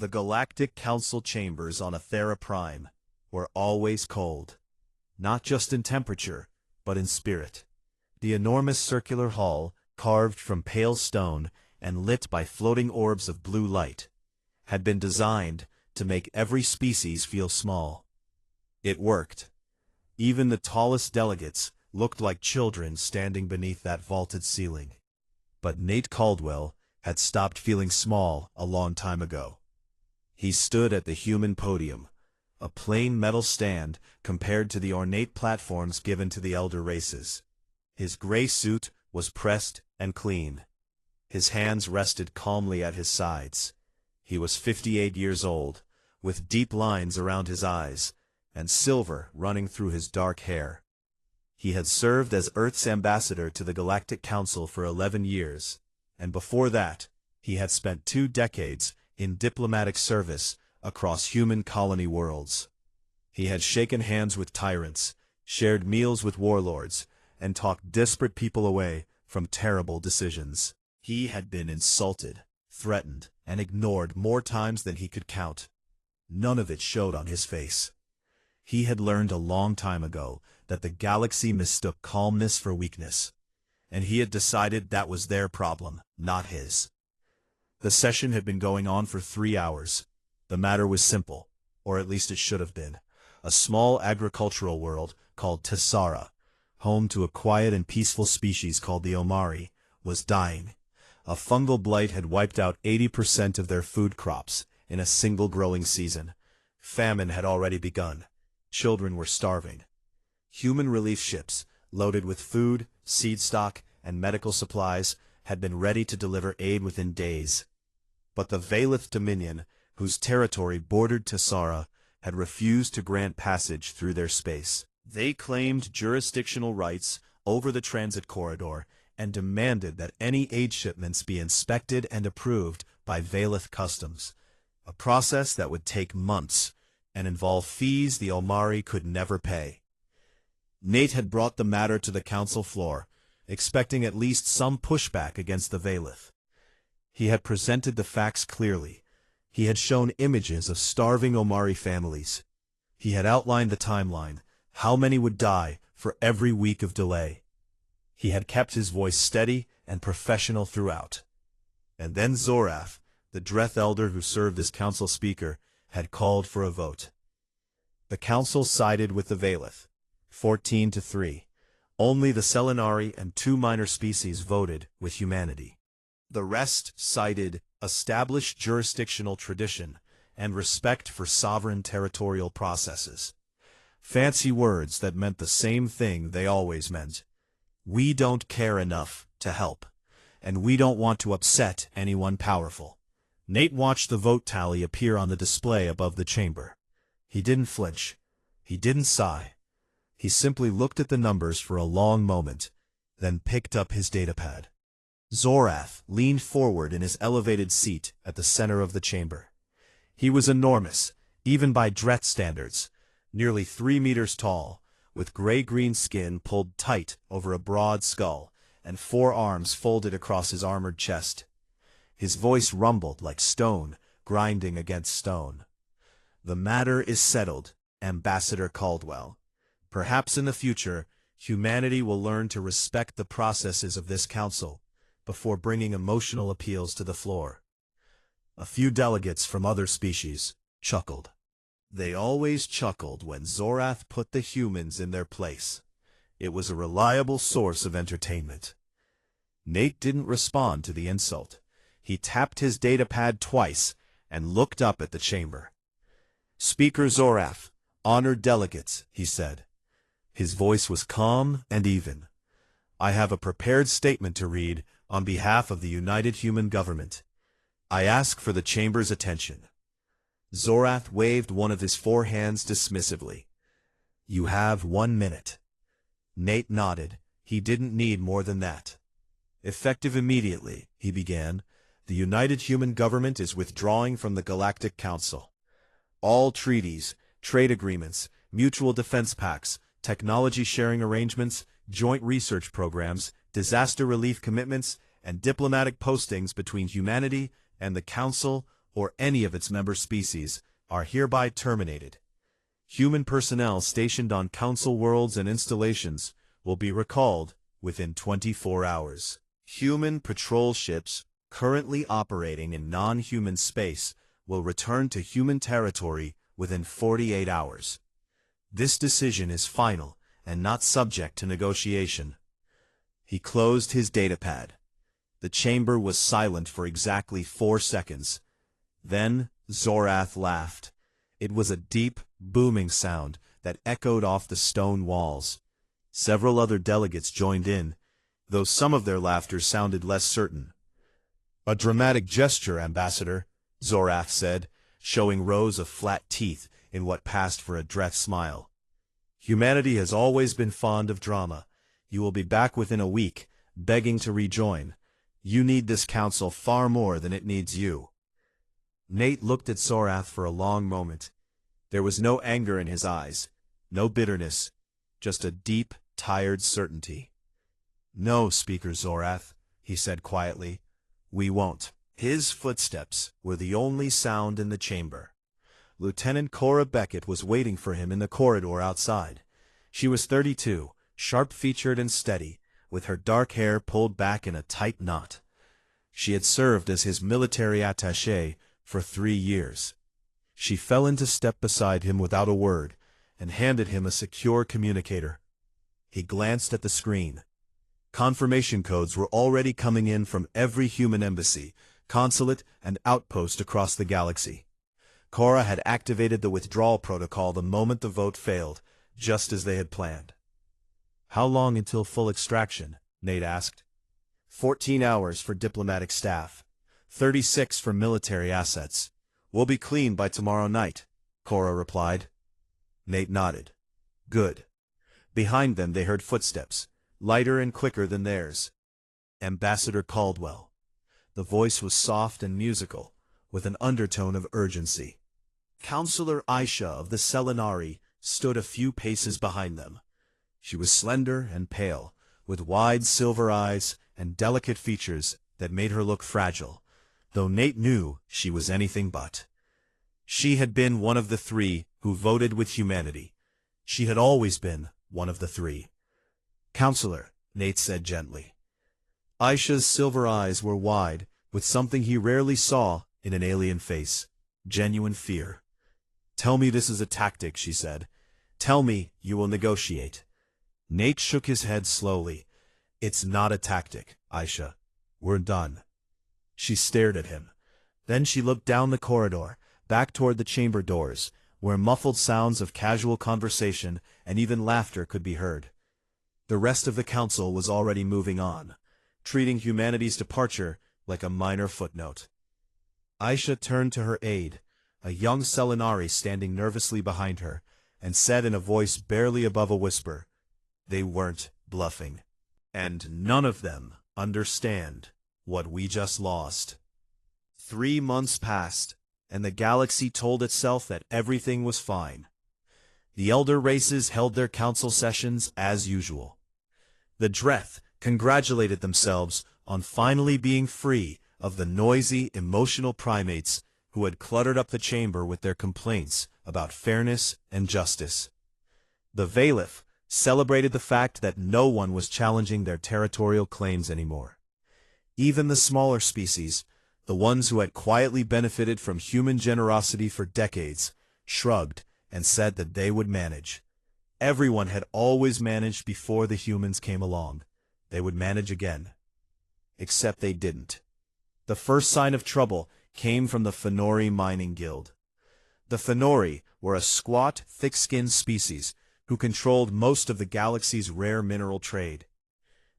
The Galactic Council chambers on Athera Prime were always cold, not just in temperature, but in spirit. The enormous circular hall, carved from pale stone and lit by floating orbs of blue light, had been designed to make every species feel small. It worked. Even the tallest delegates looked like children standing beneath that vaulted ceiling. But Nate Caldwell had stopped feeling small a long time ago. He stood at the human podium, a plain metal stand compared to the ornate platforms given to the elder races. His gray suit was pressed and clean. His hands rested calmly at his sides. He was 58 years old, with deep lines around his eyes, and silver running through his dark hair. He had served as Earth's ambassador to the Galactic Council for 11 years, and before that, he had spent 2 decades in diplomatic service across human colony worlds. He had shaken hands with tyrants, shared meals with warlords, and talked desperate people away from terrible decisions. He had been insulted, threatened, and ignored more times than he could count. None of it showed on his face. He had learned a long time ago that the galaxy mistook calmness for weakness, and he had decided that was their problem, not his. The session had been going on for 3 hours. The matter was simple, or at least it should have been. A small agricultural world called Tasara, home to a quiet and peaceful species called the Omari, was dying. A fungal blight had wiped out 80% of their food crops in a single growing season. Famine had already begun. Children were starving. Human relief ships, loaded with food, seed stock, and medical supplies, had been ready to deliver aid within days. But the Valith Dominion, whose territory bordered Tasara, had refused to grant passage through their space. They claimed jurisdictional rights over the transit corridor and demanded that any aid shipments be inspected and approved by Valith Customs, a process that would take months and involve fees the Omari could never pay. Nate had brought the matter to the council floor, expecting at least some pushback against the Valith. He had presented the facts clearly. He had shown images of starving Omari families. He had outlined the timeline, how many would die for every week of delay. He had kept his voice steady and professional throughout. And then Zorath, the Dreth elder who served as council speaker, had called for a vote. The council sided with the Valith, 14-3. Only the Selenari and 2 minor species voted with humanity. The rest cited established jurisdictional tradition and respect for sovereign territorial processes. Fancy words that meant the same thing they always meant. We don't care enough to help, and we don't want to upset anyone powerful. Nate watched the vote tally appear on the display above the chamber. He didn't flinch. He didn't sigh. He simply looked at the numbers for a long moment, then picked up his datapad. Zorath leaned forward in his elevated seat at the center of the chamber. He was enormous, even by Dreth standards, nearly 3 meters tall, with gray-green skin pulled tight over a broad skull and 4 arms folded across his armored chest. His voice rumbled like stone grinding against stone. The matter is settled, Ambassador Caldwell. Perhaps in the future, humanity will learn to respect the processes of this council before bringing emotional appeals to the floor. A few delegates from other species chuckled. They always chuckled when Zorath put the humans in their place. It was a reliable source of entertainment. Nate didn't respond to the insult. He tapped his datapad twice and looked up at the chamber. Speaker Zorath, honored delegates, he said. His voice was calm and even. I have a prepared statement to read on behalf of the United Human Government. I ask for the chamber's attention. Zorath waved one of his 4 hands dismissively. You have 1 minute. Nate nodded. He didn't need more than that. Effective immediately, he began, the United Human Government is withdrawing from the Galactic Council. All treaties, trade agreements, mutual defense pacts, technology sharing arrangements, joint research programs, disaster relief commitments, and diplomatic postings between humanity and the Council or any of its member species, are hereby terminated. Human personnel stationed on Council worlds and installations will be recalled within 24 hours. Human patrol ships currently operating in non-human space will return to human territory within 48 hours. This decision is final and not subject to negotiation. He closed his datapad. The chamber was silent for exactly 4 seconds. Then Zorath laughed. It was a deep, booming sound that echoed off the stone walls. Several other delegates joined in, though some of their laughter sounded less certain. "A dramatic gesture, Ambassador," Zorath said, showing rows of flat teeth in what passed for a dread smile. "Humanity has always been fond of drama. You will be back within a week, begging to rejoin. You need this council far more than it needs you." Nate looked at Zorath for a long moment. There was no anger in his eyes, no bitterness, just a deep, tired certainty. "No, Speaker Zorath," he said quietly. "We won't." His footsteps were the only sound in the chamber. Lieutenant Cora Beckett was waiting for him in the corridor outside. She was 32, sharp-featured and steady, with her dark hair pulled back in a tight knot. She had served as his military attaché for 3 years. She fell into step beside him without a word, and handed him a secure communicator. He glanced at the screen. Confirmation codes were already coming in from every human embassy, consulate, and outpost across the galaxy. Cora had activated the withdrawal protocol the moment the vote failed, just as they had planned. "How long until full extraction?" Nate asked. 14 hours for diplomatic staff. 36 for military assets. We'll be clean by tomorrow night," Cora replied. Nate nodded. "Good." Behind them they heard footsteps, lighter and quicker than theirs. Ambassador Caldwell. The voice was soft and musical, with an undertone of urgency. Counselor Aisha of the Selenari stood a few paces behind them. She was slender and pale, with wide silver eyes and delicate features that made her look fragile, though Nate knew she was anything but. She had been one of the 3 who voted with humanity. She had always been one of the 3. "Counselor," Nate said gently. Aisha's silver eyes were wide, with something he rarely saw in an alien face, genuine fear. "Tell me this is a tactic," she said. "Tell me you will negotiate." Nate shook his head slowly. "It's not a tactic, Aisha. We're done." She stared at him. Then she looked down the corridor, back toward the chamber doors, where muffled sounds of casual conversation and even laughter could be heard. The rest of the council was already moving on, treating humanity's departure like a minor footnote. Aisha turned to her aide, a young Selenari standing nervously behind her, and said in a voice barely above a whisper, "They weren't bluffing. And none of them understand what we just lost." 3 months passed, and the galaxy told itself that everything was fine. The elder races held their council sessions as usual. The Dreth congratulated themselves on finally being free of the noisy, emotional primates who had cluttered up the chamber with their complaints about fairness and justice. The Valif celebrated the fact that no one was challenging their territorial claims anymore. Even the smaller species, the ones who had quietly benefited from human generosity for decades, shrugged and said that they would manage. Everyone had always managed before the humans came along. They would manage again. Except they didn't. The first sign of trouble came from the Fenori Mining Guild. The Fenori were a squat, thick-skinned species who controlled most of the galaxy's rare mineral trade.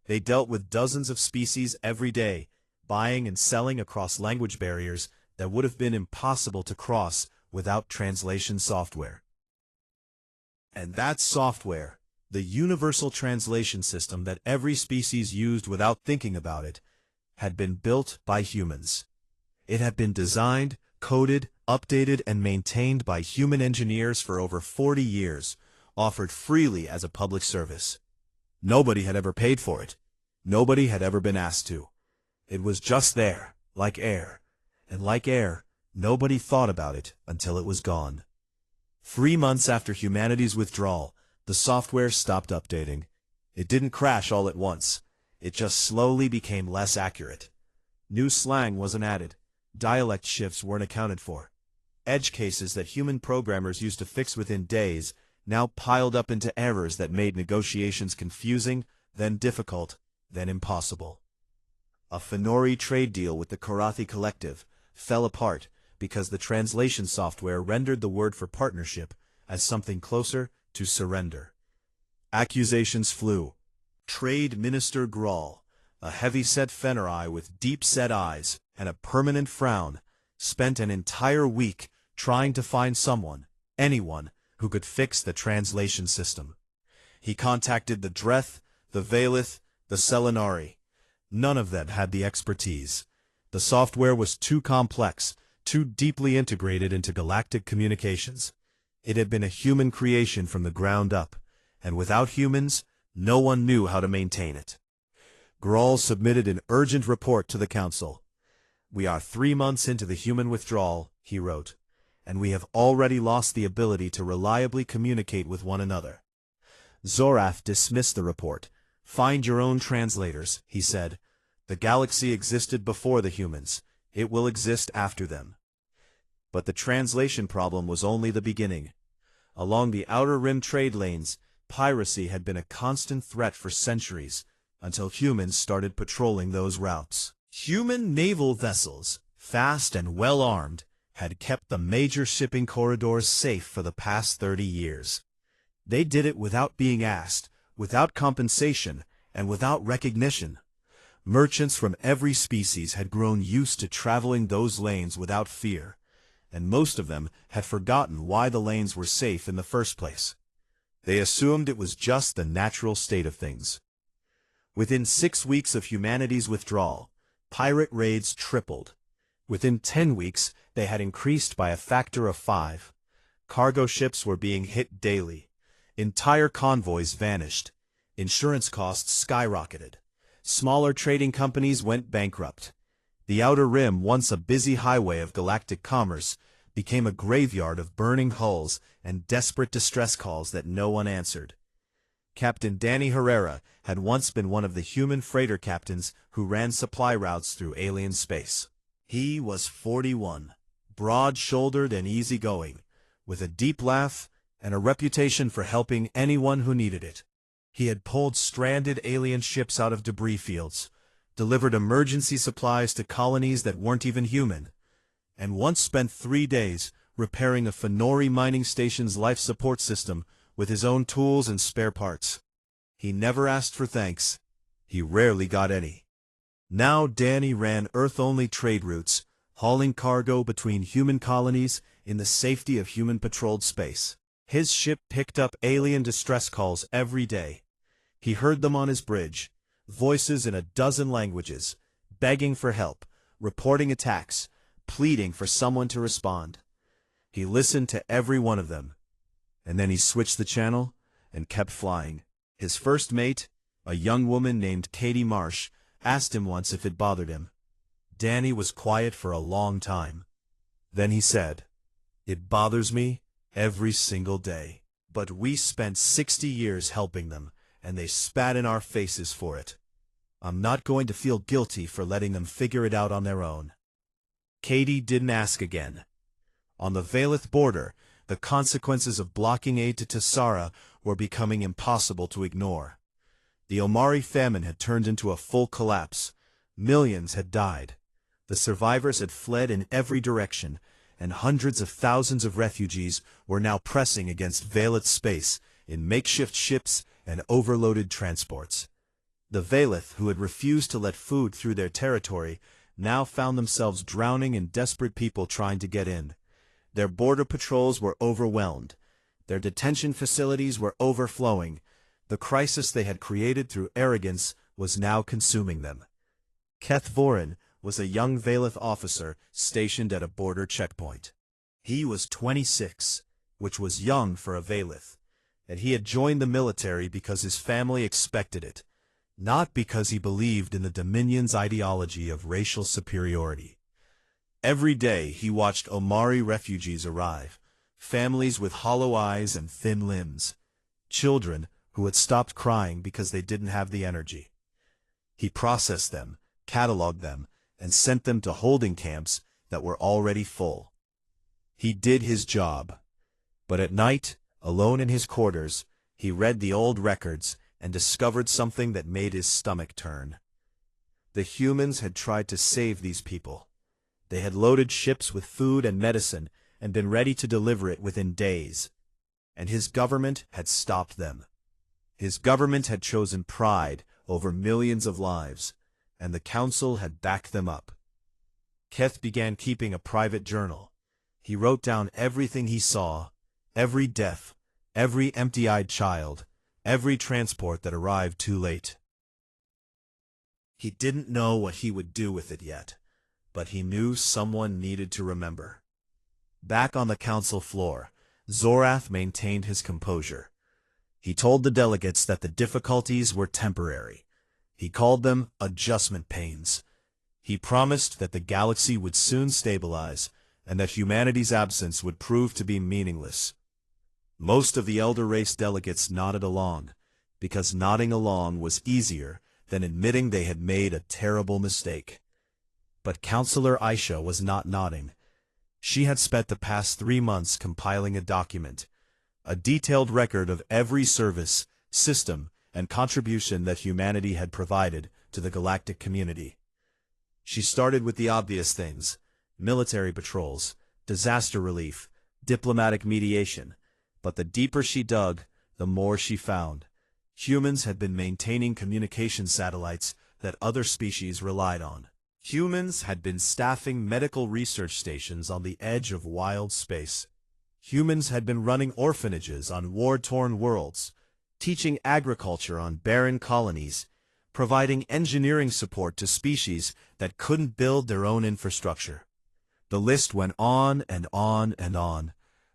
They dealt with dozens of species every day, buying and selling across language barriers that would have been impossible to cross without translation software. And that software, the universal translation system that every species used without thinking about it, had been built by humans. It had been designed, coded, updated, and maintained by human engineers for over 40 years, offered freely as a public service. Nobody had ever paid for it. Nobody had ever been asked to. It was just there, like air. And like air, Nobody thought about it until it was gone. 3 months after humanity's withdrawal, the software stopped updating. It didn't crash all at once. It just slowly became less accurate. New slang wasn't added. Dialect shifts weren't accounted for. Edge cases that human programmers used to fix within days now piled up into errors that made negotiations confusing, then difficult, then impossible. A Fenori trade deal with the Karathi Collective fell apart because the translation software rendered the word for partnership as something closer to surrender. Accusations flew. Trade Minister Grawl, a heavy-set Fenori with deep-set eyes and a permanent frown, spent an entire week trying to find someone, anyone, who could fix the translation system. He contacted the Dreth, the Valith, the Selenari. None of them had the expertise. The software was too complex, too deeply integrated into galactic communications. It had been a human creation from the ground up, and without humans, no one knew how to maintain it. Grawl submitted an urgent report to the Council. "We are 3 months into the human withdrawal," he wrote, "and we have already lost the ability to reliably communicate with one another." Zorath dismissed the report. "Find your own translators," he said. "The galaxy existed before the humans. It will exist after them." But the translation problem was only the beginning. Along the outer rim trade lanes, piracy had been a constant threat for centuries, until humans started patrolling those routes. Human naval vessels, fast and well-armed, had kept the major shipping corridors safe for the past 30 years. They did it without being asked, without compensation, and without recognition. Merchants from every species had grown used to traveling those lanes without fear, and most of them had forgotten why the lanes were safe in the first place. They assumed it was just the natural state of things. Within 6 weeks of humanity's withdrawal, pirate raids tripled. Within 10 weeks, they had increased by a factor of 5. Cargo ships were being hit daily. Entire convoys vanished. Insurance costs skyrocketed. Smaller trading companies went bankrupt. The Outer Rim, once a busy highway of galactic commerce, became a graveyard of burning hulls and desperate distress calls that no one answered. Captain Danny Herrera had once been one of the human freighter captains who ran supply routes through alien space. He was 41, broad-shouldered and easygoing, with a deep laugh and a reputation for helping anyone who needed it. He had pulled stranded alien ships out of debris fields, delivered emergency supplies to colonies that weren't even human, and once spent 3 days repairing a Fenori mining station's life support system with his own tools and spare parts. He never asked for thanks. He rarely got any. Now Danny ran Earth-only trade routes, hauling cargo between human colonies in the safety of human-patrolled space. His ship picked up alien distress calls every day. He heard them on his bridge, voices in a dozen languages, begging for help, reporting attacks, pleading for someone to respond. He listened to every one of them, and then he switched the channel and kept flying. His first mate, a young woman named Katie Marsh, asked him once if it bothered him. Danny was quiet for a long time. Then he said, "It bothers me every single day. But we spent 60 years helping them, and they spat in our faces for it. I'm not going to feel guilty for letting them figure it out on their own." Katie didn't ask again. On the Valith border, the consequences of blocking aid to Tasara were becoming impossible to ignore. The Omari famine had turned into a full collapse. Millions had died. The survivors had fled in every direction, and hundreds of thousands of refugees were now pressing against Valith space in makeshift ships and overloaded transports. The Valith, who had refused to let food through their territory, now found themselves drowning in desperate people trying to get in. Their border patrols were overwhelmed. Their detention facilities were overflowing. The crisis they had created through arrogance was now consuming them. Keth Vorin was a young Valith officer stationed at a border checkpoint. He was 26, which was young for a Valith, and he had joined the military because his family expected it, not because he believed in the Dominion's ideology of racial superiority. Every day he watched Omari refugees arrive, families with hollow eyes and thin limbs, children who had stopped crying because they didn't have the energy. He processed them, cataloged them, and sent them to holding camps that were already full. He did his job. But at night, alone in his quarters, he read the old records and discovered something that made his stomach turn. The humans had tried to save these people. They had loaded ships with food and medicine and been ready to deliver it within days. And his government had stopped them. His government had chosen pride over millions of lives, and the council had backed them up. Keth began keeping a private journal. He wrote down everything he saw, every death, every empty-eyed child, every transport that arrived too late. He didn't know what he would do with it yet, but he knew someone needed to remember. Back on the council floor, Zorath maintained his composure. He told the delegates that the difficulties were temporary. He called them adjustment pains. He promised that the galaxy would soon stabilize and that humanity's absence would prove to be meaningless. Most of the elder race delegates nodded along, because nodding along was easier than admitting they had made a terrible mistake. But Counselor Aisha was not nodding. She had spent the past 3 months compiling a document, a detailed record of every service, system, and contribution that humanity had provided to the galactic community. She started with the obvious things: military patrols, disaster relief, diplomatic mediation. But the deeper she dug, the more she found. Humans had been maintaining communication satellites that other species relied on. Humans had been staffing medical research stations on the edge of wild space. Humans had been running orphanages on war-torn worlds, teaching agriculture on barren colonies, providing engineering support to species that couldn't build their own infrastructure. The list went on and on and on,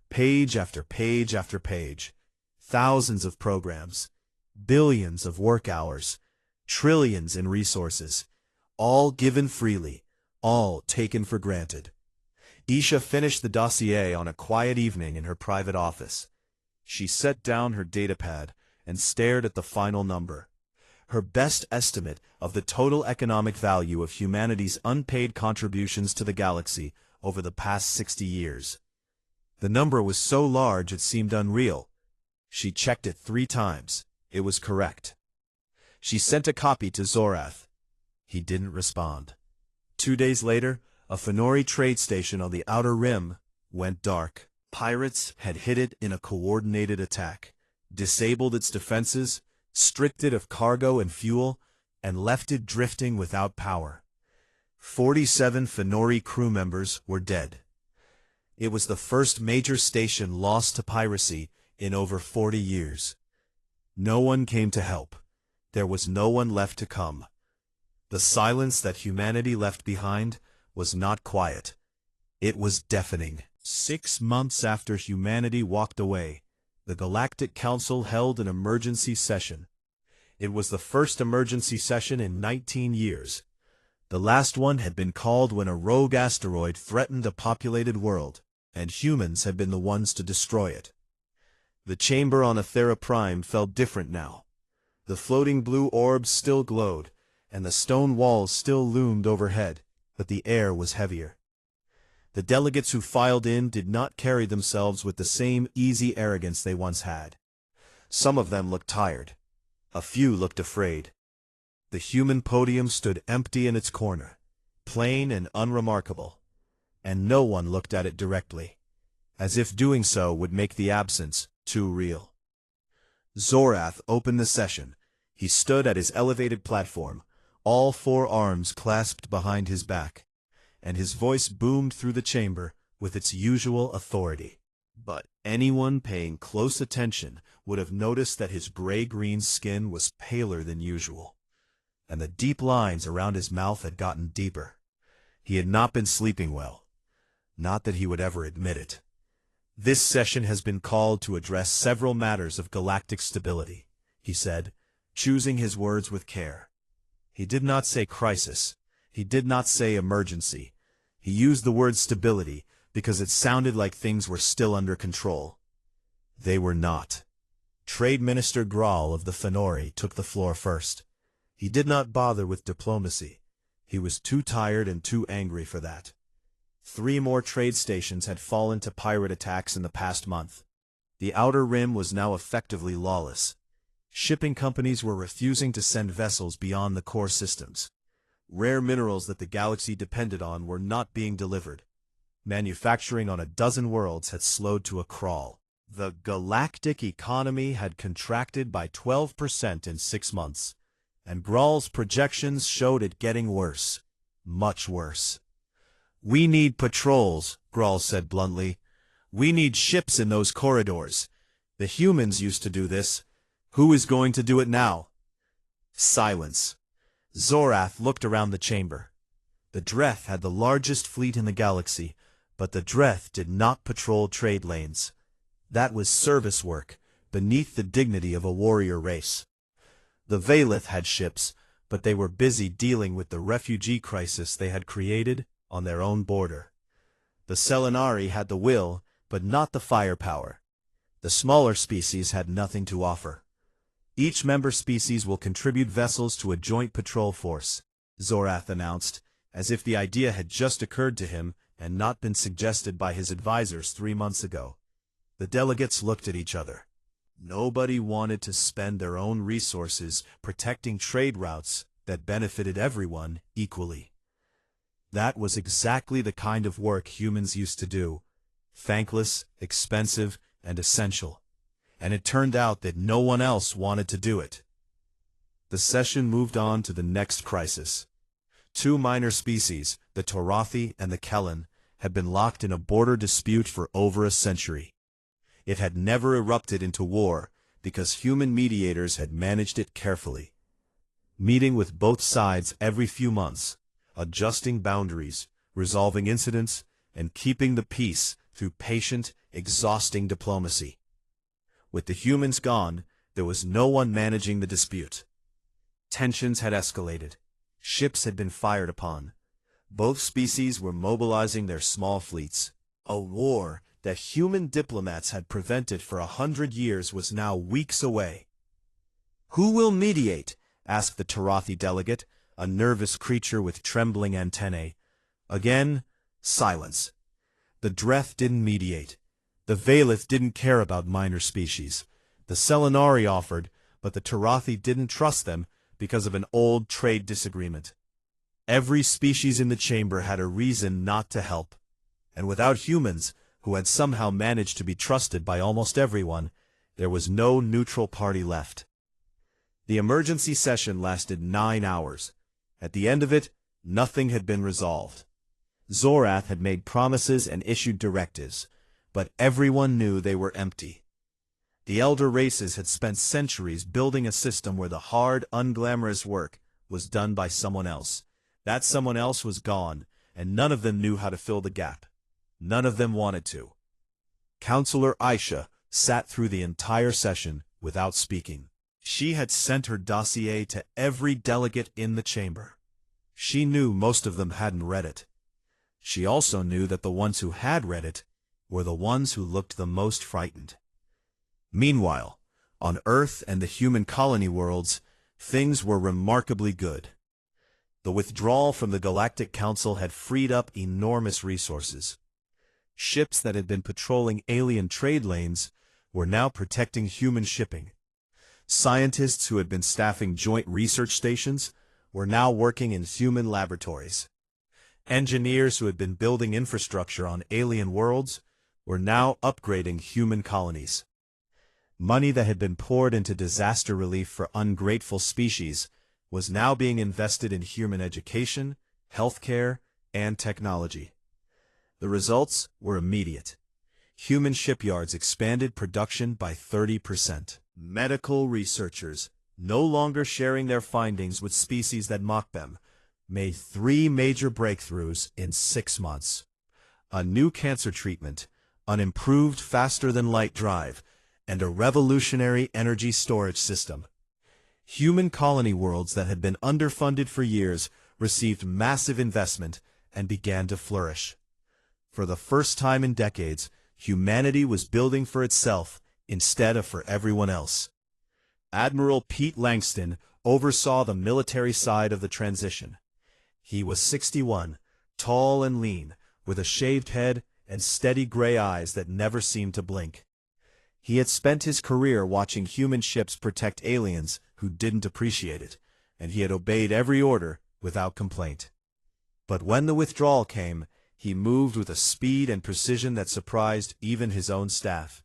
page after page after page. Thousands of programs, billions of work hours, trillions in resources, all given freely, all taken for granted. Aisha finished the dossier on a quiet evening in her private office. She set down her datapad and stared at the final number. Her best estimate of the total economic value of humanity's unpaid contributions to the galaxy over the past 60 years. The number was so large it seemed unreal. She checked it 3 times. It was correct. She sent a copy to Zorath. He didn't respond. 2 days later, a Fenori trade station on the Outer Rim went dark. Pirates had hit it in a coordinated attack, disabled its defenses, stripped it of cargo and fuel, and left it drifting without power. 47 Fenori crew members were dead. It was the first major station lost to piracy in over 40 years. No one came to help. There was no one left to come. The silence that humanity left behind was not quiet. It was deafening. 6 months after humanity walked away, the Galactic Council held an emergency session. It was the first emergency session in 19 years. The last one had been called when a rogue asteroid threatened a populated world, and humans had been the ones to destroy it. The chamber on Athera Prime felt different now. The floating blue orbs still glowed, and the stone walls still loomed overhead, but the air was heavier. The delegates who filed in did not carry themselves with the same easy arrogance they once had. Some of them looked tired. A few looked afraid. The human podium stood empty in its corner, plain and unremarkable, and no one looked at it directly, as if doing so would make the absence too real. Zorath opened the session. He stood at his elevated platform, all 4 arms clasped behind his back, and his voice boomed through the chamber with its usual authority. But anyone paying close attention would have noticed that his gray-green skin was paler than usual, and the deep lines around his mouth had gotten deeper. He had not been sleeping well. Not that he would ever admit it. This session has been called to address several matters of galactic stability, he said, choosing his words with care. He did not say crisis. He did not say emergency. He used the word stability because it sounded like things were still under control. They were not. Trade Minister Graal of the Fenori took the floor first. He did not bother with diplomacy. He was too tired and too angry for that. 3 more trade stations had fallen to pirate attacks in the past month. The Outer Rim was now effectively lawless. Shipping companies were refusing to send vessels beyond the core systems. Rare minerals that the galaxy depended on were not being delivered. Manufacturing on a dozen worlds had slowed to a crawl. The galactic economy had contracted by 12% in 6 months, and Graal's projections showed it getting worse. Much worse. "We need patrols," Graal said bluntly. "We need ships in those corridors. The humans used to do this. Who is going to do it now?" Silence. Zorath looked around the chamber. The Dreth had the largest fleet in the galaxy, but the Dreth did not patrol trade lanes. That was service work, beneath the dignity of a warrior race. The Valith had ships, but they were busy dealing with the refugee crisis they had created on their own border. The Selenari had the will, but not the firepower. The smaller species had nothing to offer. "Each member species will contribute vessels to a joint patrol force," Zorath announced, as if the idea had just occurred to him and not been suggested by his advisors 3 months ago. The delegates looked at each other. Nobody wanted to spend their own resources protecting trade routes that benefited everyone equally. That was exactly the kind of work humans used to do. Thankless, expensive, and essential. And it turned out that no one else wanted to do it. The session moved on to the next crisis. 2 minor species, the Torathi and the Kellen, had been locked in a border dispute for over a century. It had never erupted into war because human mediators had managed it carefully. Meeting with both sides every few months, adjusting boundaries, resolving incidents, and keeping the peace through patient, exhausting diplomacy. With the humans gone, there was no one managing the dispute. Tensions had escalated. Ships had been fired upon. Both species were mobilizing their small fleets. A war that human diplomats had prevented for 100 years was now weeks away. "Who will mediate?" asked the Torathi delegate, a nervous creature with trembling antennae. Again, silence. The Dreth didn't mediate. The Valith didn't care about minor species. The Selenari offered, but the Torathi didn't trust them because of an old trade disagreement. Every species in the chamber had a reason not to help. And without humans, who had somehow managed to be trusted by almost everyone, there was no neutral party left. The emergency session lasted 9 hours. At the end of it, nothing had been resolved. Zorath had made promises and issued directives, but everyone knew they were empty. The elder races had spent centuries building a system where the hard, unglamorous work was done by someone else. That someone else was gone, and none of them knew how to fill the gap. None of them wanted to. Counselor Aisha sat through the entire session without speaking. She had sent her dossier to every delegate in the chamber. She knew most of them hadn't read it. She also knew that the ones who had read it were the ones who looked the most frightened. Meanwhile, on Earth and the human colony worlds, things were remarkably good. The withdrawal from the Galactic Council had freed up enormous resources. Ships that had been patrolling alien trade lanes were now protecting human shipping. Scientists who had been staffing joint research stations were now working in human laboratories. Engineers who had been building infrastructure on alien worlds were now upgrading human colonies. Money that had been poured into disaster relief for ungrateful species was now being invested in human education, healthcare, and technology. The results were immediate. Human shipyards expanded production by 30%. Medical researchers, no longer sharing their findings with species that mocked them, made 3 major breakthroughs in 6 months. A new cancer treatment, an improved faster-than-light drive, and a revolutionary energy storage system. Human colony worlds that had been underfunded for years received massive investment and began to flourish. For the first time in decades, humanity was building for itself instead of for everyone else. Admiral Pete Langston oversaw the military side of the transition. He was 61, tall and lean, with a shaved head and steady gray eyes that never seemed to blink. He had spent his career watching human ships protect aliens who didn't appreciate it, and he had obeyed every order without complaint. But when the withdrawal came, he moved with a speed and precision that surprised even his own staff.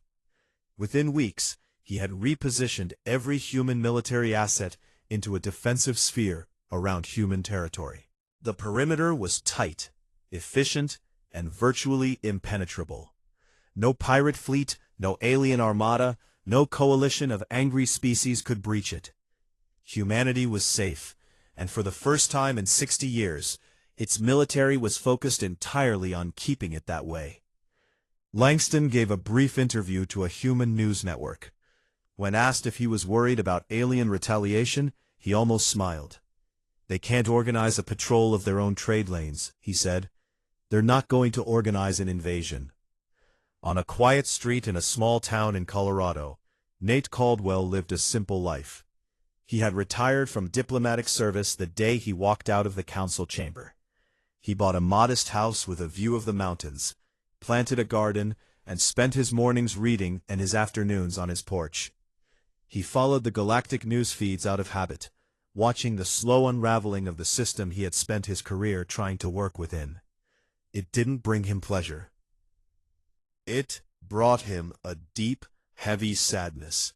Within weeks, he had repositioned every human military asset into a defensive sphere around human territory. The perimeter was tight, efficient, and virtually impenetrable. No pirate fleet, no alien armada, no coalition of angry species could breach it. Humanity was safe, and for the first time in 60 years, its military was focused entirely on keeping it that way. Langston gave a brief interview to a human news network. When asked if he was worried about alien retaliation, he almost smiled. "They can't organize a patrol of their own trade lanes," he said. "They're not going to organize an invasion." On a quiet street in a small town in Colorado, Nate Caldwell lived a simple life. He had retired from diplomatic service the day he walked out of the council chamber. He bought a modest house with a view of the mountains, planted a garden, and spent his mornings reading and his afternoons on his porch. He followed the galactic news feeds out of habit, watching the slow unraveling of the system he had spent his career trying to work within. It didn't bring him pleasure. It brought him a deep, heavy sadness,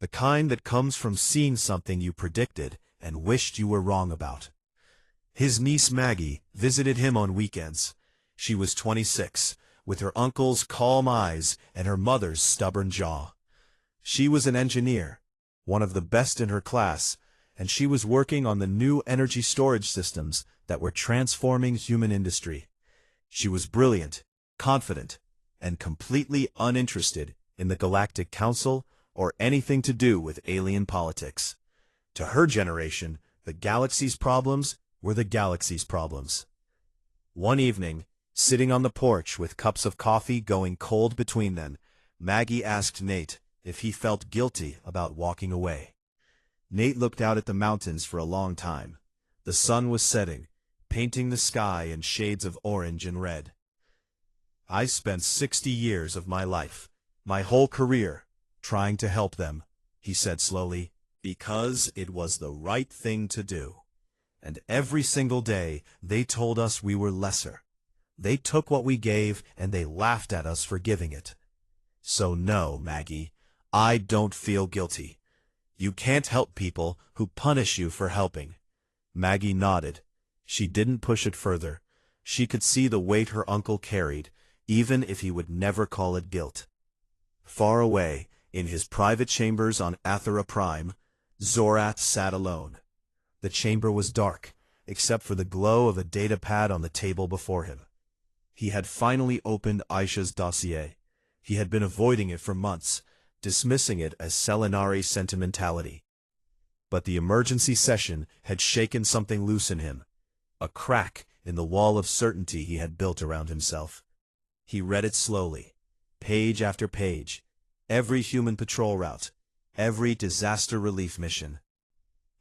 the kind that comes from seeing something you predicted and wished you were wrong about. His niece Maggie visited him on weekends. She was 26, with her uncle's calm eyes and her mother's stubborn jaw. She was an engineer, one of the best in her class, and she was working on the new energy storage systems that were transforming human industry. She was brilliant, confident, and completely uninterested in the Galactic Council or anything to do with alien politics. To her generation, the galaxy's problems were the galaxy's problems. One evening, sitting on the porch with cups of coffee going cold between them, Maggie asked Nate if he felt guilty about walking away. Nate looked out at the mountains for a long time. The sun was setting, painting the sky in shades of orange and red. "I spent 60 years of my life, my whole career, trying to help them," he said slowly, "because it was the right thing to do. And every single day they told us we were lesser. They took what we gave and they laughed at us for giving it. So no, Maggie, I don't feel guilty. You can't help people who punish you for helping." Maggie nodded. She didn't push it further. She could see the weight her uncle carried, even if he would never call it guilt. Far away, in his private chambers on Athera Prime, Zorath sat alone. The chamber was dark, except for the glow of a datapad on the table before him. He had finally opened Aisha's dossier. He had been avoiding it for months, dismissing it as Selenari sentimentality. But the emergency session had shaken something loose in him, a crack in the wall of certainty he had built around himself. He read it slowly, page after page, every human patrol route, every disaster relief mission,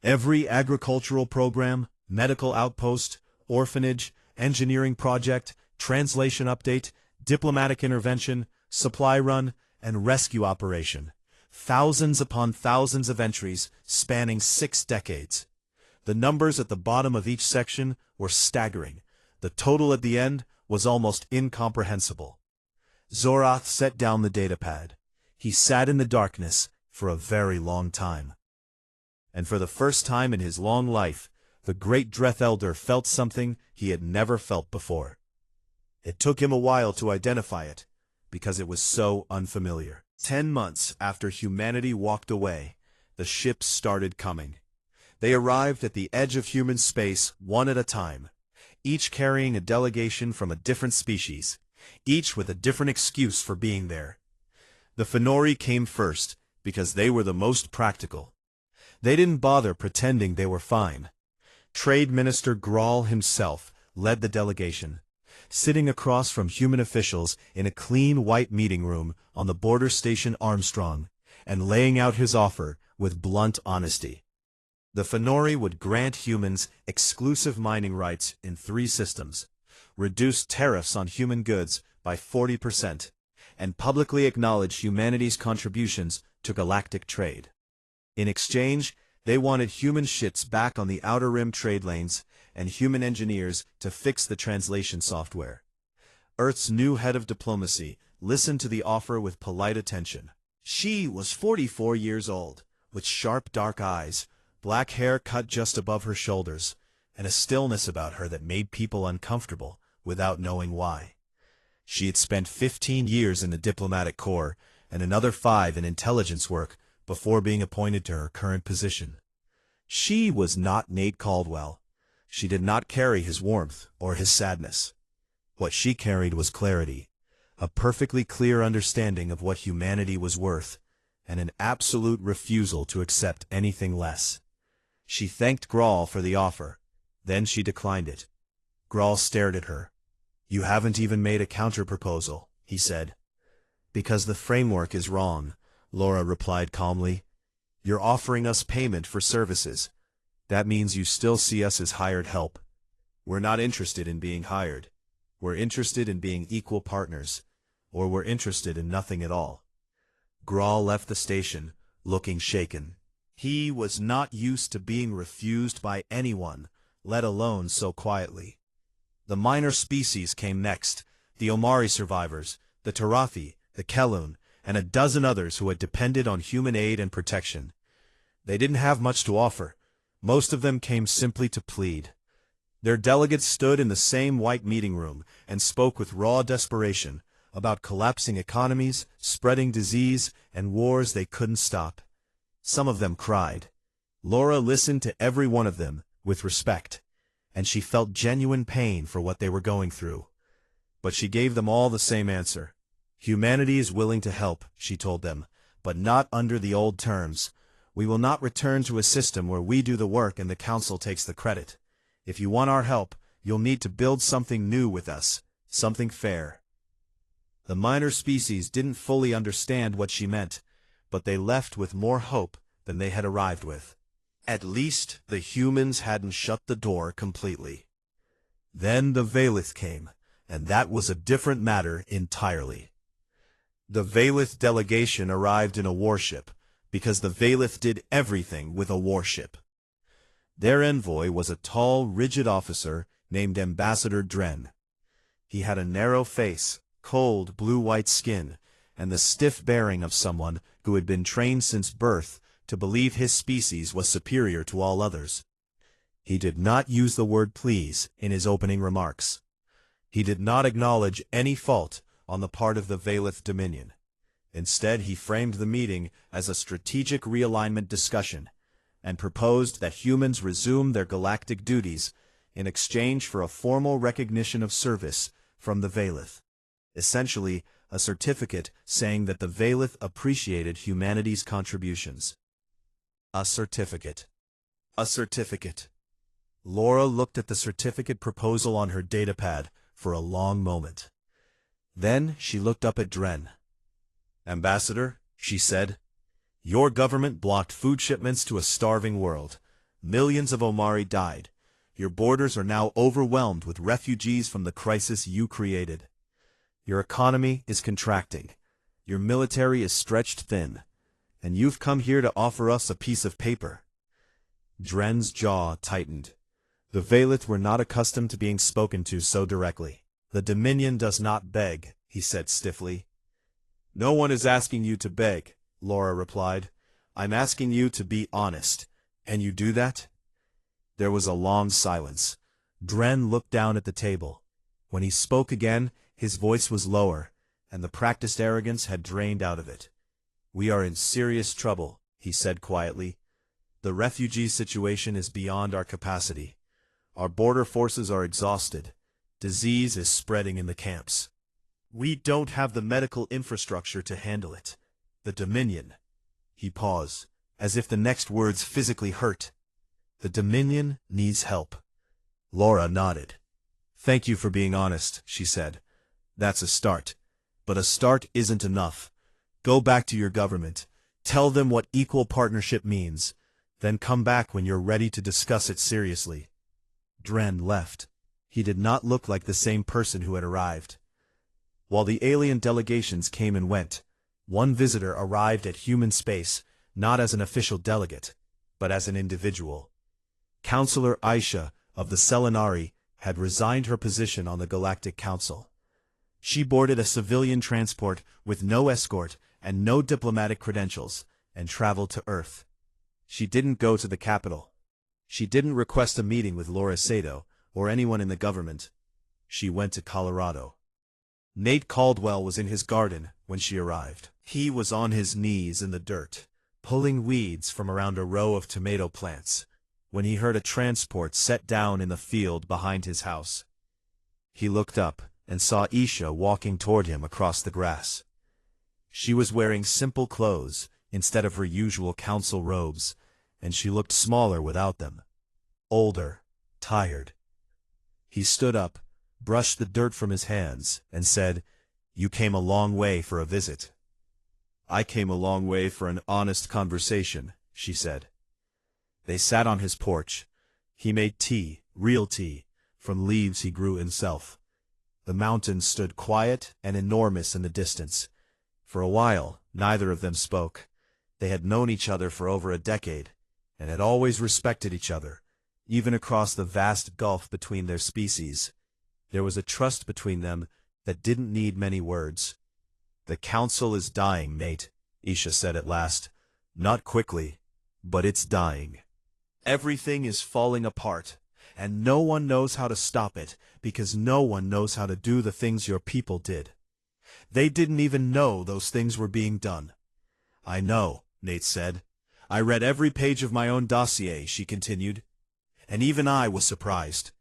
every agricultural program, medical outpost, orphanage, engineering project, translation update, diplomatic intervention, supply run, and rescue operation. Thousands upon thousands of entries spanning 6 decades. The numbers at the bottom of each section were staggering. The total at the end was almost incomprehensible. Zorath set down the datapad. He sat in the darkness for a very long time. And for the first time in his long life, the great Dreth Elder felt something he had never felt before. It took him a while to identify it, because it was so unfamiliar. 10 months after humanity walked away, the ships started coming. They arrived at the edge of human space one at a time, each carrying a delegation from a different species, each with a different excuse for being there. The Fenori came first, because they were the most practical. They didn't bother pretending they were fine. Trade Minister Grawl himself led the delegation. Sitting across from human officials in a clean white meeting room on the border station Armstrong, and laying out his offer with blunt honesty. The Fenori would grant humans exclusive mining rights in 3 systems, reduce tariffs on human goods by 40%, and publicly acknowledge humanity's contributions to galactic trade. In exchange, they wanted human ships back on the Outer Rim trade lanes and human engineers to fix the translation software. Earth's new head of diplomacy listened to the offer with polite attention. She was 44 years old, with sharp dark eyes, black hair cut just above her shoulders, and a stillness about her that made people uncomfortable without knowing why. She had spent 15 years in the diplomatic corps and another 5 in intelligence work before being appointed to her current position. She was not Nate Caldwell. She did not carry his warmth or his sadness. What she carried was clarity, a perfectly clear understanding of what humanity was worth, and an absolute refusal to accept anything less. She thanked Grawl for the offer. Then she declined it. Grawl stared at her. "You haven't even made a counter-proposal," he said. "Because the framework is wrong," Laura replied calmly. "You're offering us payment for services. That means you still see us as hired help. We're not interested in being hired. We're interested in being equal partners, or we're interested in nothing at all." Grawl left the station, looking shaken. He was not used to being refused by anyone, let alone so quietly. The minor species came next, the Omari survivors, the Tarathi, the Kelun, and a dozen others who had depended on human aid and protection. They didn't have much to offer. Most of them came simply to plead. Their delegates stood in the same white meeting room and spoke with raw desperation about collapsing economies, spreading disease, and wars they couldn't stop. Some of them cried. Laura listened to every one of them with respect, and she felt genuine pain for what they were going through. But she gave them all the same answer. "Humanity is willing to help," she told them, "but not under the old terms. We will not return to a system where we do the work and the Council takes the credit. If you want our help, you'll need to build something new with us, something fair." The minor species didn't fully understand what she meant, but they left with more hope than they had arrived with. At least the humans hadn't shut the door completely. Then the Valith came, and that was a different matter entirely. The Valith delegation arrived in a warship, because the Valith did everything with a warship. Their envoy was a tall, rigid officer named Ambassador Dren. He had a narrow face, cold, blue-white skin, and the stiff bearing of someone who had been trained since birth to believe his species was superior to all others. He did not use the word please in his opening remarks. He did not acknowledge any fault on the part of the Valith Dominion. Instead, he framed the meeting as a strategic realignment discussion, and proposed that humans resume their galactic duties in exchange for a formal recognition of service from the Valith. Essentially, a certificate saying that the Valith appreciated humanity's contributions. A certificate. A certificate. Laura looked at the certificate proposal on her datapad for a long moment. Then she looked up at Dren. "Ambassador," she said, "your government blocked food shipments to a starving world. Millions of Omari died. Your borders are now overwhelmed with refugees from the crisis you created. Your economy is contracting. Your military is stretched thin. And you've come here to offer us a piece of paper." Dren's jaw tightened. The Valith were not accustomed to being spoken to so directly. "The Dominion does not beg," he said stiffly. "No one is asking you to beg," Laura replied. "I'm asking you to be honest. Can you do that?" There was a long silence. Dren looked down at the table. When he spoke again, his voice was lower, and the practiced arrogance had drained out of it. "We are in serious trouble," he said quietly. "The refugee situation is beyond our capacity. Our border forces are exhausted. Disease is spreading in the camps. We don't have the medical infrastructure to handle it. The Dominion—" He paused, as if the next words physically hurt. "The Dominion needs help." Laura nodded. "Thank you for being honest," she said. "That's a start. But a start isn't enough. Go back to your government. Tell them what equal partnership means. Then come back when you're ready to discuss it seriously." Dren left. He did not look like the same person who had arrived. While the alien delegations came and went, one visitor arrived at human space, not as an official delegate, but as an individual. Counselor Aisha of the Selenari had resigned her position on the Galactic Council. She boarded a civilian transport with no escort and no diplomatic credentials, and traveled to Earth. She didn't go to the capital. She didn't request a meeting with Laura Sato or anyone in the government. She went to Colorado. Nate Caldwell was in his garden when she arrived. He was on his knees in the dirt, pulling weeds from around a row of tomato plants, when he heard a transport set down in the field behind his house. He looked up and saw Aisha walking toward him across the grass. She was wearing simple clothes instead of her usual council robes, and she looked smaller without them. Older, tired. He stood up, brushed the dirt from his hands, and said, "You came a long way for a visit." "I came a long way for an honest conversation," she said. They sat on his porch. He made tea, real tea, from leaves he grew himself. The mountains stood quiet and enormous in the distance. For a while, neither of them spoke. They had known each other for over a decade, and had always respected each other, even across the vast gulf between their species. There was a trust between them that didn't need many words. "The council is dying, Nate," Aisha said at last. "Not quickly, but it's dying. Everything is falling apart, and no one knows how to stop it, because no one knows how to do the things your people did. They didn't even know those things were being done." "I know," Nate said. "I read every page of my own dossier," she continued. "And even I was surprised.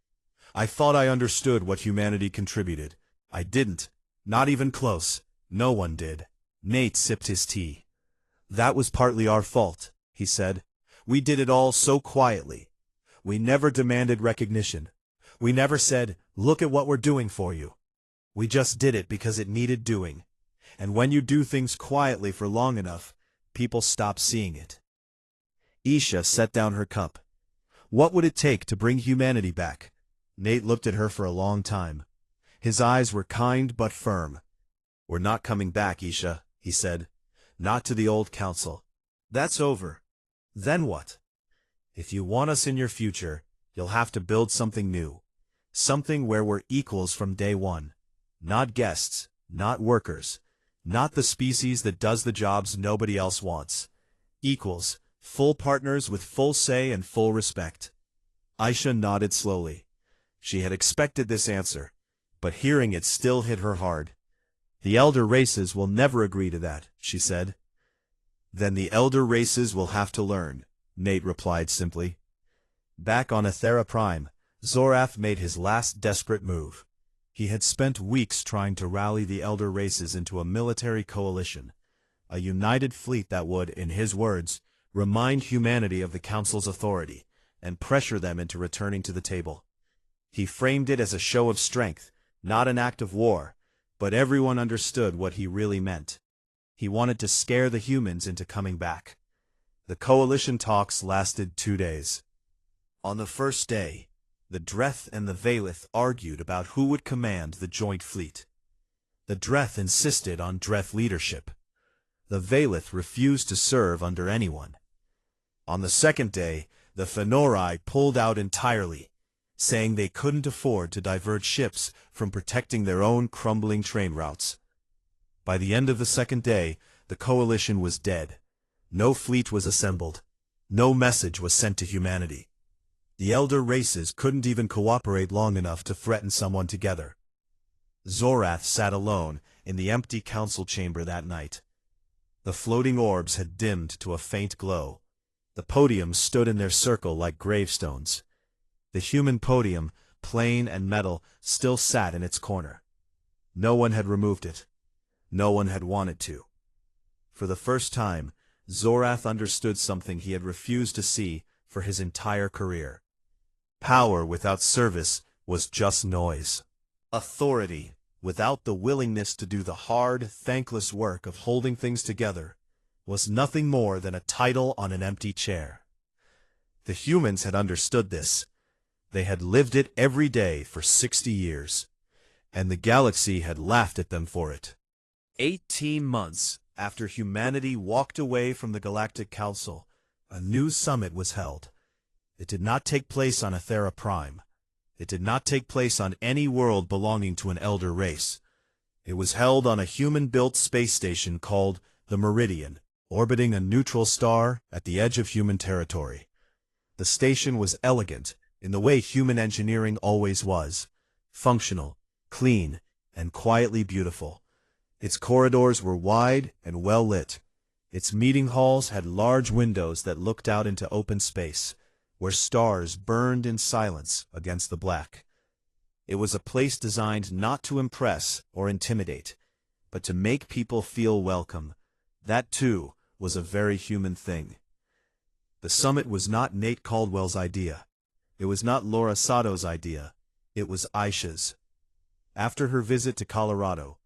I thought I understood what humanity contributed. I didn't. Not even close. No one did." Nate sipped his tea. "That was partly our fault," he said. "We did it all so quietly. We never demanded recognition. We never said, 'Look at what we're doing for you.' We just did it because it needed doing. And when you do things quietly for long enough, people stop seeing it." Aisha set down her cup. "What would it take to bring humanity back?" Nate looked at her for a long time. His eyes were kind but firm. "We're not coming back, Aisha," he said. "Not to the old council. That's over. Then what? If you want us in your future, you'll have to build something new. Something where we're equals from day one. Not guests, not workers, not the species that does the jobs nobody else wants. Equals, full partners with full say and full respect." Aisha nodded slowly. She had expected this answer, but hearing it still hit her hard. "The elder races will never agree to that," she said. "Then the elder races will have to learn," Nate replied simply. Back on Ethera Prime, Zorath made his last desperate move. He had spent weeks trying to rally the elder races into a military coalition, a united fleet that would, in his words, remind humanity of the Council's authority, and pressure them into returning to the table. He framed it as a show of strength, not an act of war, but everyone understood what he really meant. He wanted to scare the humans into coming back. The coalition talks lasted 2 days. On the first day, the Dreth and the Valeth argued about who would command the joint fleet. The Dreth insisted on Dreth leadership. The Valeth refused to serve under anyone. On the second day, the Fenori pulled out entirely, saying they couldn't afford to divert ships from protecting their own crumbling train routes. By the end of the second day, the coalition was dead. No fleet was assembled. No message was sent to humanity. The elder races couldn't even cooperate long enough to threaten someone together. Zorath sat alone in the empty council chamber that night. The floating orbs had dimmed to a faint glow. The podiums stood in their circle like gravestones. The human podium, plain and metal, still sat in its corner. No one had removed it. No one had wanted to. For the first time, Zorath understood something he had refused to see for his entire career. Power without service was just noise. Authority, without the willingness to do the hard, thankless work of holding things together, was nothing more than a title on an empty chair. The humans had understood this. They had lived it every day for 60 years, and the galaxy had laughed at them for it. 18 months after humanity walked away from the Galactic Council, a new summit was held. It did not take place on Athera Prime. It did not take place on any world belonging to an elder race. It was held on a human-built space station called the Meridian, orbiting a neutral star at the edge of human territory. The station was elegant, in the way human engineering always was, functional, clean, and quietly beautiful. Its corridors were wide and well lit. Its meeting halls had large windows that looked out into open space, where stars burned in silence against the black. It was a place designed not to impress or intimidate, but to make people feel welcome. That, too, was a very human thing. The summit was not Nate Caldwell's idea. It was not Laura Sato's idea. It was Aisha's. After her visit to Colorado,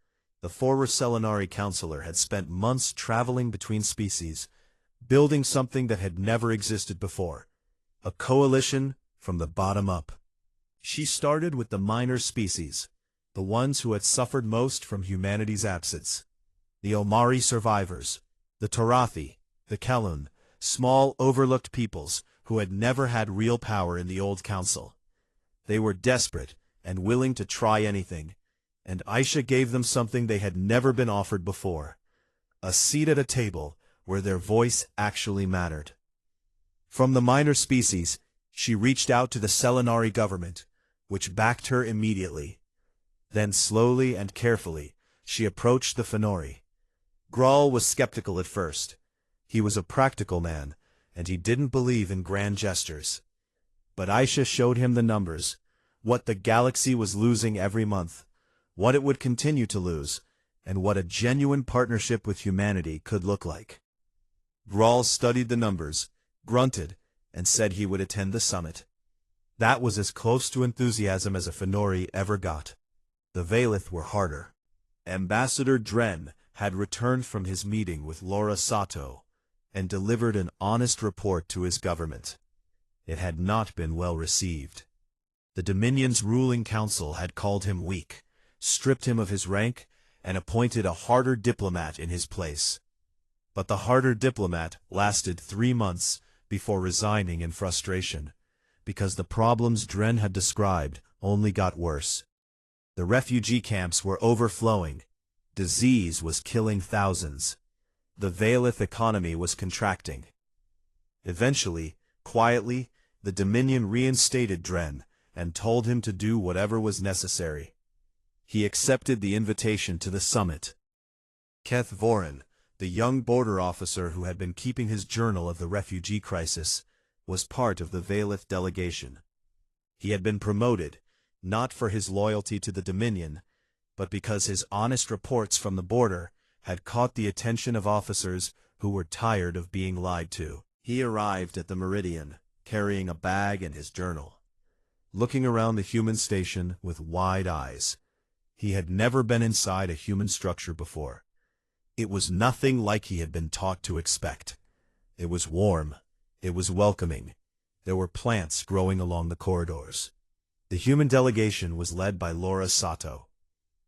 the former Selenari counselor had spent months traveling between species, building something that had never existed before, a coalition from the bottom up. She started with the minor species, the ones who had suffered most from humanity's absence. The Omari survivors, the Torathi, the Kelun, small overlooked peoples who had never had real power in the old council. They were desperate and willing to try anything, and Aisha gave them something they had never been offered before, a seat at a table where their voice actually mattered. From the minor species, she reached out to the Selenari government, which backed her immediately. Then slowly and carefully, she approached the Fenori. Grawl was skeptical at first. He was a practical man, and he didn't believe in grand gestures. But Aisha showed him the numbers, what the galaxy was losing every month, what it would continue to lose, and what a genuine partnership with humanity could look like. Grawl studied the numbers, grunted, and said he would attend the summit. That was as close to enthusiasm as a Fenori ever got. The Valith were harder. Ambassador Dren had returned from his meeting with Laura Sato, and delivered an honest report to his government. It had not been well received. The Dominion's ruling council had called him weak, stripped him of his rank, and appointed a harder diplomat in his place. But the harder diplomat lasted 3 months before resigning in frustration, because the problems Dren had described only got worse. The refugee camps were overflowing. Disease was killing thousands. The Valith economy was contracting. Eventually, quietly, the Dominion reinstated Dren and told him to do whatever was necessary. He accepted the invitation to the summit. Keth Voren, the young border officer who had been keeping his journal of the refugee crisis, was part of the Valith delegation. He had been promoted, not for his loyalty to the Dominion, but because his honest reports from the border had caught the attention of officers who were tired of being lied to. He arrived at the Meridian, carrying a bag and his journal. Looking around the human station with wide eyes, he had never been inside a human structure before. It was nothing like he had been taught to expect. It was warm. It was welcoming. There were plants growing along the corridors. The human delegation was led by Laura Sato.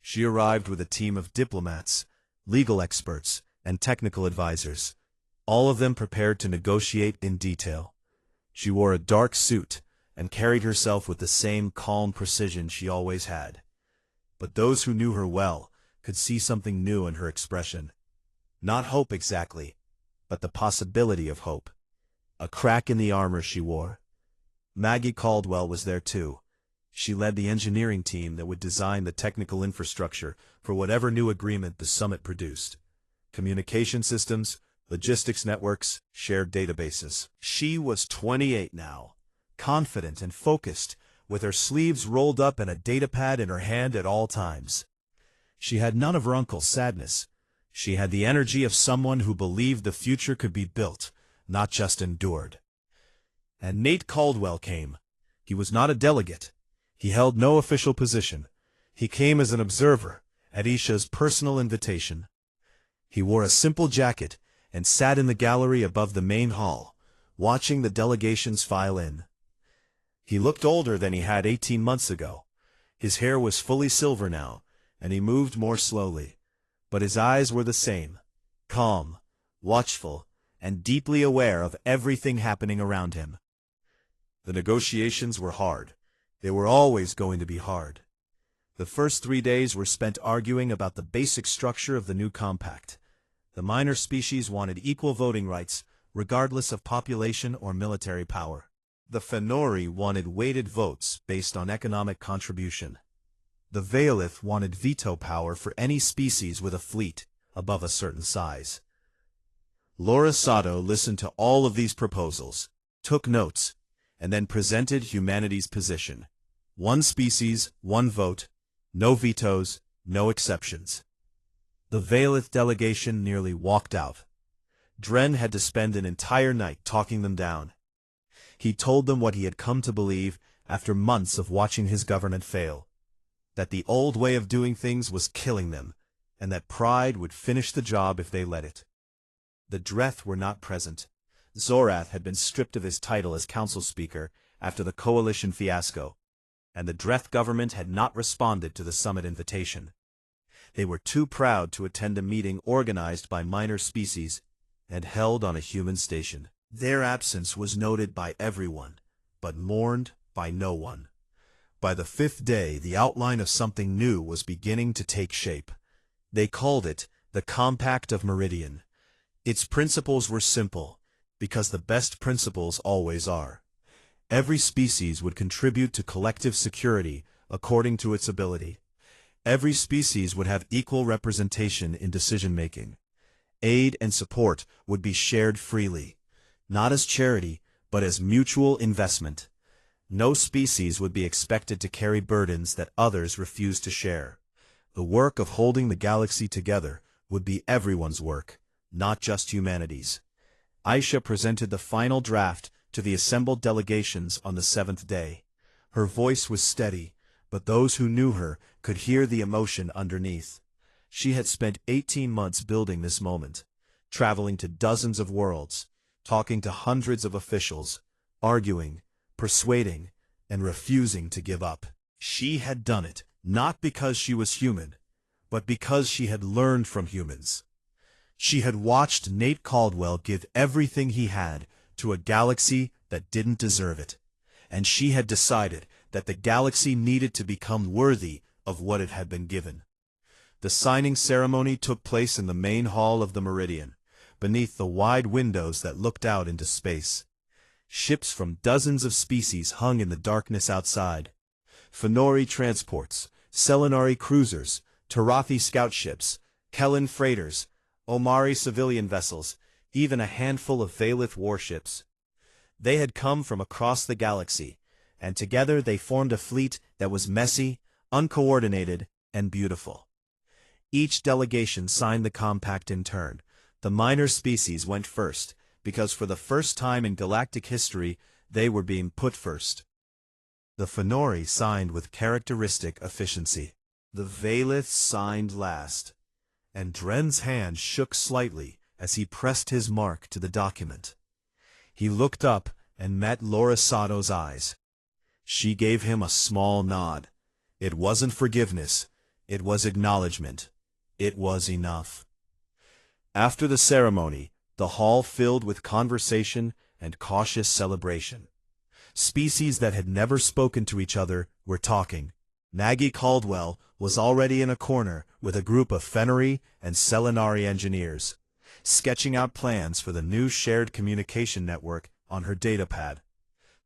She arrived with a team of diplomats, legal experts, and technical advisors, all of them prepared to negotiate in detail. She wore a dark suit and carried herself with the same calm precision she always had. But those who knew her well could see something new in her expression. Not hope exactly, but the possibility of hope. A crack in the armor she wore. Maggie Caldwell was there too. She led the engineering team that would design the technical infrastructure for whatever new agreement the summit produced. Communication systems, logistics networks, shared databases. She was 28 now, confident and focused, with her sleeves rolled up and a datapad in her hand at all times. She had none of her uncle's sadness. She had the energy of someone who believed the future could be built, not just endured. And Nate Caldwell came. He was not a delegate. He held no official position. He came as an observer, at Aisha's personal invitation. He wore a simple jacket and sat in the gallery above the main hall, watching the delegations file in. He looked older than he had 18 months ago. His hair was fully silver now, and he moved more slowly. But his eyes were the same, calm, watchful, and deeply aware of everything happening around him. The negotiations were hard. They were always going to be hard. The first 3 days were spent arguing about the basic structure of the new compact. The minor species wanted equal voting rights, regardless of population or military power. The Fenori wanted weighted votes based on economic contribution. The Veilith wanted veto power for any species with a fleet above a certain size. Laura Sato listened to all of these proposals, took notes, and then presented humanity's position. One species, one vote, no vetoes, no exceptions. The Veilith delegation nearly walked out. Dren had to spend an entire night talking them down. He told them what he had come to believe after months of watching his government fail. That the old way of doing things was killing them, and that pride would finish the job if they let it. The Dreth were not present. Zorath had been stripped of his title as council speaker after the coalition fiasco, and the Dreth government had not responded to the summit invitation. They were too proud to attend a meeting organized by minor species and held on a human station. Their absence was noted by everyone, but mourned by no one. By the 5th day, the outline of something new was beginning to take shape. They called it the Compact of Meridian. Its principles were simple, because the best principles always are. Every species would contribute to collective security according to its ability. Every species would have equal representation in decision-making. Aid and support would be shared freely, not as charity, but as mutual investment. No species would be expected to carry burdens that others refuse to share. The work of holding the galaxy together would be everyone's work, not just humanity's. Aisha presented the final draft to the assembled delegations on the 7th day. Her voice was steady, but those who knew her could hear the emotion underneath. She had spent 18 months building this moment, traveling to dozens of worlds, talking to hundreds of officials, arguing, persuading, and refusing to give up. She had done it, not because she was human, but because she had learned from humans. She had watched Nate Caldwell give everything he had to a galaxy that didn't deserve it, and she had decided that the galaxy needed to become worthy of what it had been given. The signing ceremony took place in the main hall of the Meridian, beneath the wide windows that looked out into space. Ships from dozens of species hung in the darkness outside. Fenori transports, Selenari cruisers, Tarathi scout ships, Kellen freighters, Omari civilian vessels, even a handful of Veilith warships. They had come from across the galaxy, and together they formed a fleet that was messy, uncoordinated, and beautiful. Each delegation signed the compact in turn. The minor species went first, because for the first time in galactic history, they were being put first. The Fenori signed with characteristic efficiency. The Veilith signed last, and Dren's hand shook slightly as he pressed his mark to the document. He looked up and met Laura Sato's eyes. She gave him a small nod. It wasn't forgiveness, it was acknowledgement. It was enough. After the ceremony, the hall filled with conversation and cautious celebration. Species that had never spoken to each other were talking. Maggie Caldwell was already in a corner with a group of Fenori and Selenari engineers, sketching out plans for the new shared communication network on her datapad,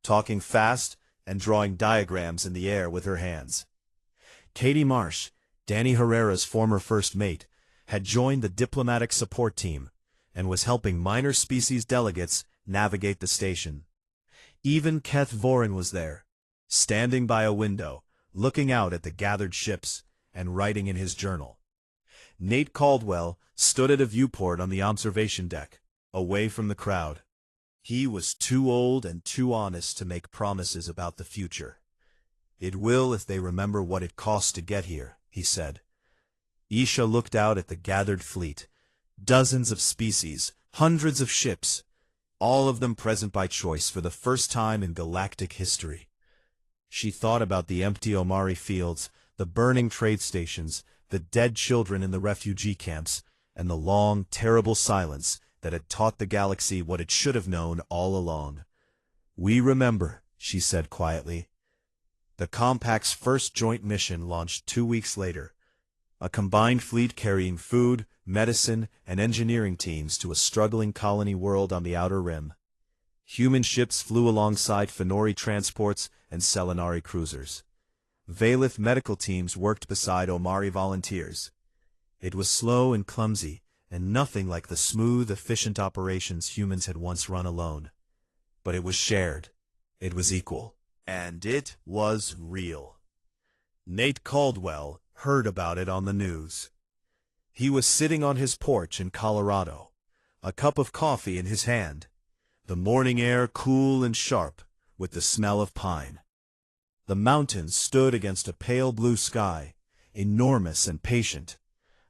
talking fast and drawing diagrams in the air with her hands. Katie Marsh, Danny Herrera's former first mate, had joined the diplomatic support team and was helping minor species delegates navigate the station. Even Keth Voren was there, standing by a window, looking out at the gathered ships and writing in his journal. Nate Caldwell stood at a viewport on the observation deck, away from the crowd. He was too old and too honest to make promises about the future. It will if they remember what it cost to get here, he said. Aisha looked out at the gathered fleet. Dozens of species, hundreds of ships, all of them present by choice for the first time in galactic history. She thought about the empty Omari fields, the burning trade stations, the dead children in the refugee camps, and the long, terrible silence that had taught the galaxy what it should have known all along. "We remember," she said quietly. The Compact's first joint mission launched 2 weeks later, a combined fleet carrying food, medicine, and engineering teams to a struggling colony world on the Outer Rim. Human ships flew alongside Fenori transports and Selenari cruisers. Valith medical teams worked beside Omari volunteers. It was slow and clumsy, and nothing like the smooth, efficient operations humans had once run alone. But it was shared. It was equal. And it was real. Nate Caldwell heard about it on the news. He was sitting on his porch in Colorado, a cup of coffee in his hand, the morning air cool and sharp with the smell of pine. The mountains stood against a pale blue sky, enormous and patient,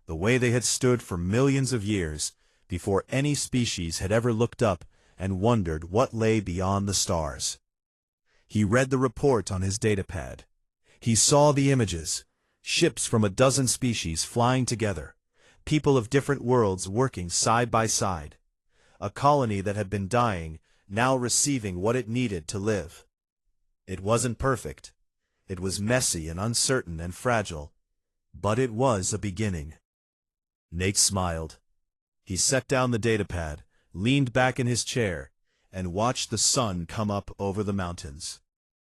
the way they had stood for millions of years before any species had ever looked up and wondered what lay beyond the stars. He read the report on his datapad. He saw the images, ships from a dozen species flying together, people of different worlds working side by side, a colony that had been dying, now receiving what it needed to live. It wasn't perfect. It was messy and uncertain and fragile, but it was a beginning. Nate smiled. He set down the datapad, leaned back in his chair, and watched the sun come up over the mountains.